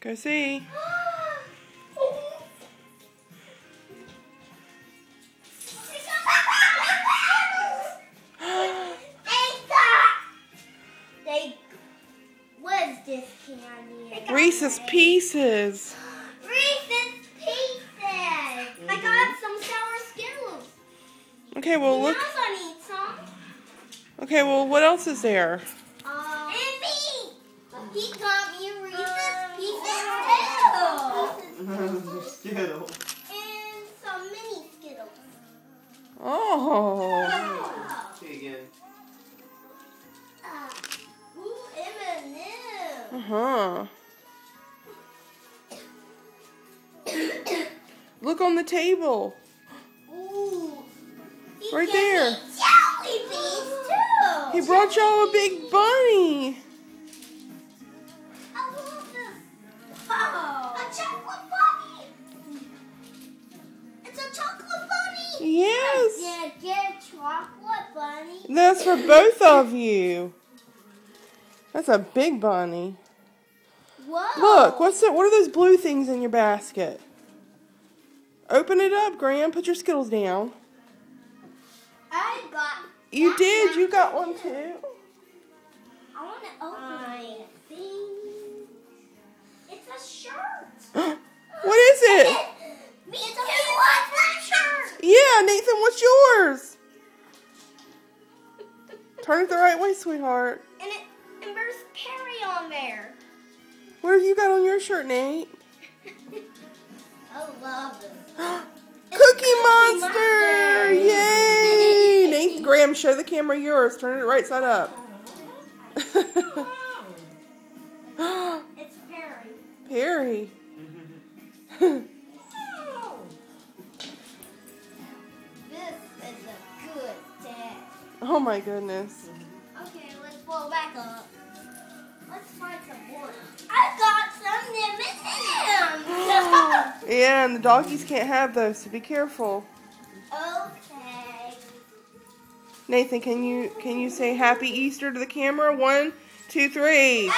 Go see. What is this candy? Reese's Pieces. Reese's Pieces. I got some sour Skittles. Okay, well look. Now I need some. Okay, well what else is there? And me. He got me Reese's Pieces too. Skittles. And some mini Skittles. Oh. See again. Ooh, M&M. Uh-huh. Look on the table. Ooh. He Right gave there. me jelly beans too. He brought y'all a big bunny. I love this. Oh. A chocolate bunny. It's a chocolate bunny. Yes. I did get a chocolate bunny. That's for both of you. That's a big bunny. Whoa. Look, what are those blue things in your basket? Open it up, Graham. Put your Skittles down. I got. You that did. one You got one too. I want to open it. It's a shirt. What is it? Me and Sophie want that shirt. Yeah, Nathan, what's yours? Turn it the right way, sweetheart. And there's Perry on there. What have you got on your shirt, Nate? I love it. Cookie Monster! Yay! Nate, Graham, show the camera yours. Turn it right side up. It's Perry. Perry. This is a good day. Oh my goodness. Okay, let's blow back up. Let's find some more. I got some M&M's. Yeah, and the doggies can't have those, so be careful. Okay. Nathan, can you say Happy Easter to the camera? 1, 2, 3.